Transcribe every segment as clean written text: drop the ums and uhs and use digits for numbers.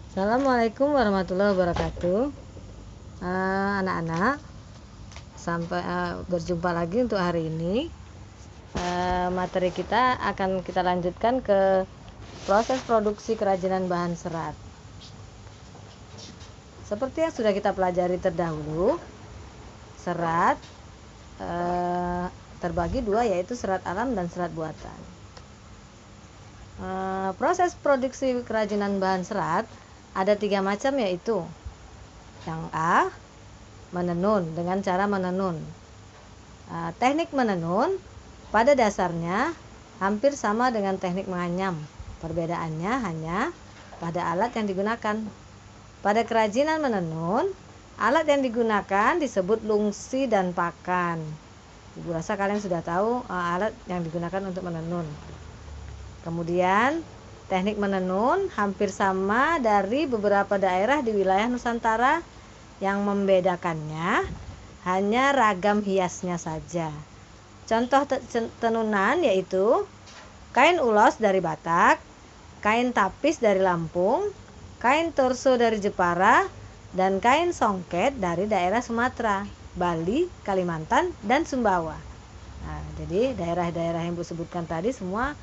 Assalamualaikum warahmatullahi wabarakatuh. Anak-anak, sampai berjumpa lagi untuk hari ini. Materi kita akan kita lanjutkan ke proses produksi kerajinan bahan serat. Seperti yang sudah kita pelajari terdahulu, serat terbagi dua, yaitu serat alam dan serat buatan. Proses produksi kerajinan bahan serat ada 3 macam, yaitu yang A, menenun dengan cara menenun. Teknik menenun pada dasarnya hampir sama dengan teknik menganyam. Perbedaannya hanya pada alat yang digunakan. Pada kerajinan menenun, alat yang digunakan disebut lungsi dan pakan. Ibu rasa kalian sudah tahu alat yang digunakan untuk menenun. Kemudian teknik menenun hampir sama dari beberapa daerah di wilayah Nusantara. Yang membedakannya hanya ragam hiasnya saja. Contoh tenunan yaitu kain ulos dari Batak, kain tapis dari Lampung, kain torso dari Jepara, dan kain songket dari daerah Sumatera, Bali, Kalimantan, dan Sumbawa. Jadi daerah-daerah yang Ibu sebutkan tadi semua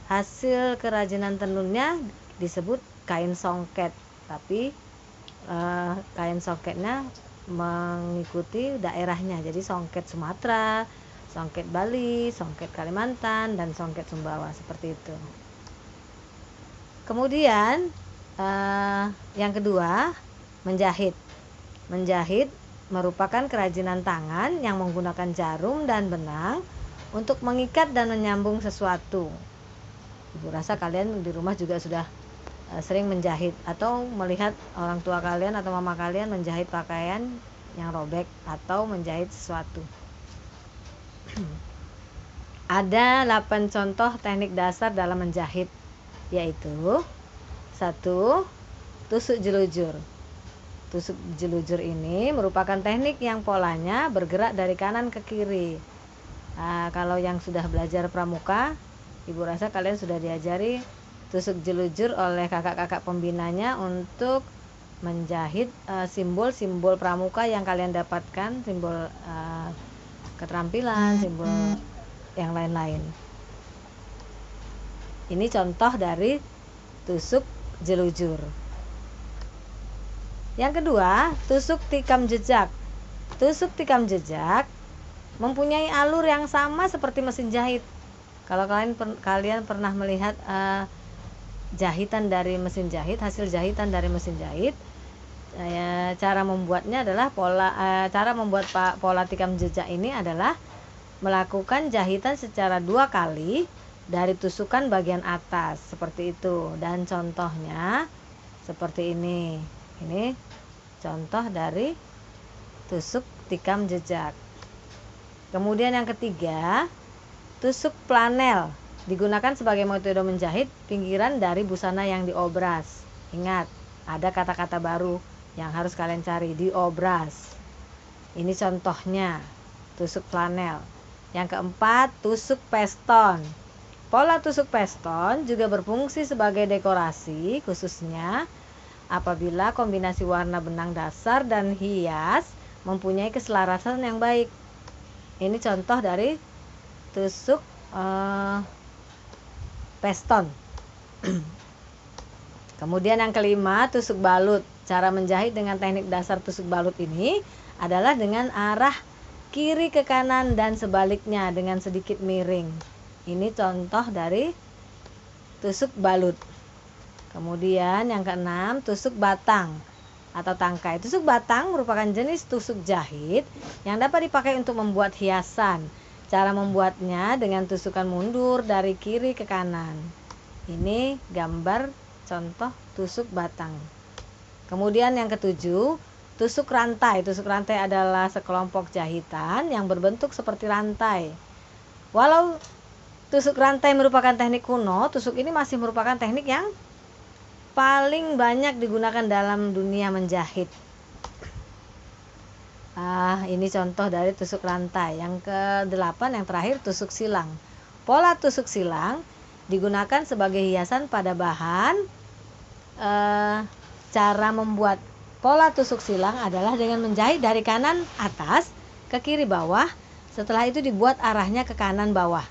hasil kerajinan tenunnya disebut kain songket, tapi kain songketnya mengikuti daerahnya. Jadi songket Sumatera, songket Bali, songket Kalimantan, dan songket Sumbawa, seperti itu. Kemudian yang kedua, menjahit. Menjahit merupakan kerajinan tangan yang menggunakan jarum dan benang untuk mengikat dan menyambung sesuatu. Ibu rasa kalian di rumah juga sudah sering menjahit atau melihat orang tua kalian atau mama kalian menjahit pakaian yang robek atau menjahit sesuatu. Ada 8 contoh teknik dasar dalam menjahit, yaitu 1. Tusuk jelujur. Tusuk jelujur ini merupakan teknik yang polanya bergerak dari kanan ke kiri. Kalau yang sudah belajar pramuka, Ibu rasa kalian sudah diajari tusuk jelujur oleh kakak-kakak pembinanya untuk menjahit simbol-simbol pramuka yang kalian dapatkan, simbol keterampilan, simbol yang lain-lain. Ini contoh dari tusuk jelujur. Yang kedua, tusuk tikam jejak. Tusuk tikam jejak mempunyai alur yang sama seperti mesin jahit. Kalau kalian pernah melihat jahitan dari mesin jahit, hasil jahitan dari mesin jahit, cara membuatnya adalah cara membuat pola tikam jejak ini adalah melakukan jahitan secara 2 kali dari tusukan bagian atas, seperti itu. Dan contohnya seperti ini. Ini contoh dari tusuk tikam jejak. Kemudian yang ketiga, tusuk planel. Digunakan sebagai metode menjahit pinggiran dari busana yang diobras. Ingat, ada kata-kata baru yang harus kalian cari, diobras. Ini contohnya, tusuk flanel. Yang keempat, tusuk peston. Pola tusuk peston juga berfungsi sebagai dekorasi, khususnya apabila kombinasi warna benang dasar dan hias mempunyai keselarasan yang baik. Ini contoh dari tusuk peston. Kemudian yang kelima, tusuk balut. Cara menjahit dengan teknik dasar tusuk balut ini adalah dengan arah kiri ke kanan dan sebaliknya dengan sedikit miring. Ini contoh dari tusuk balut. Kemudian yang keenam, tusuk batang atau tangkai. Tusuk batang merupakan jenis tusuk jahit yang dapat dipakai untuk membuat hiasan. Cara membuatnya dengan tusukan mundur dari kiri ke kanan. Ini gambar contoh tusuk batang. Kemudian yang ketujuh, tusuk rantai. Tusuk rantai adalah sekelompok jahitan yang berbentuk seperti rantai. Walau tusuk rantai merupakan teknik kuno, tusuk ini masih merupakan teknik yang paling banyak digunakan dalam dunia menjahit. Ini contoh dari tusuk rantai. Yang ke-8, yang terakhir, tusuk silang. Pola tusuk silang digunakan sebagai hiasan pada bahan cara membuat pola tusuk silang adalah dengan menjahit dari kanan atas ke kiri bawah. Setelah itu dibuat arahnya ke kanan bawah.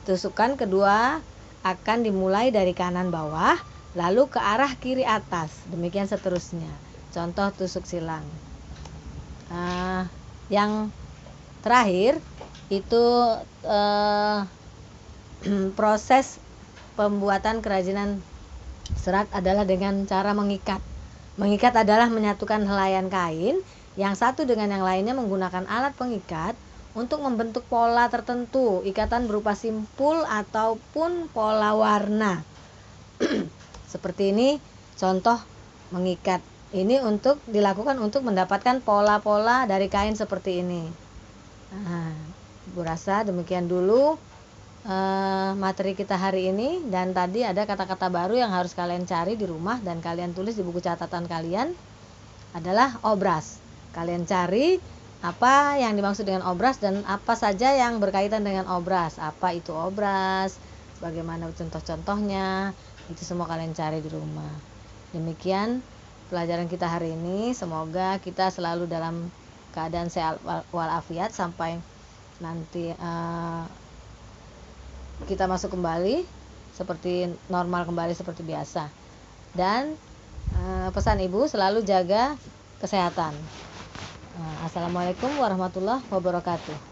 Tusukan kedua akan dimulai dari kanan bawah, lalu ke arah kiri atas. Demikian seterusnya. Contoh tusuk silang. Yang terakhir itu proses pembuatan kerajinan serat adalah dengan cara mengikat. Mengikat adalah menyatukan helaian kain yang satu dengan yang lainnya menggunakan alat pengikat untuk membentuk pola tertentu. Ikatan berupa simpul ataupun pola warna. Seperti ini contoh mengikat. Ini untuk dilakukan untuk mendapatkan pola-pola dari kain seperti ini. Ibu rasa demikian dulu materi kita hari ini, dan tadi ada kata-kata baru yang harus kalian cari di rumah dan kalian tulis di buku catatan kalian adalah obras. Kalian cari apa yang dimaksud dengan obras dan apa saja yang berkaitan dengan obras. Apa itu obras, bagaimana contoh-contohnya, itu semua kalian cari di rumah. Demikian pelajaran kita hari ini. Semoga kita selalu dalam keadaan sehat walafiat sampai nanti kita masuk kembali seperti normal, kembali seperti biasa. Dan pesan ibu selalu jaga kesehatan. Assalamualaikum warahmatullahi wabarakatuh.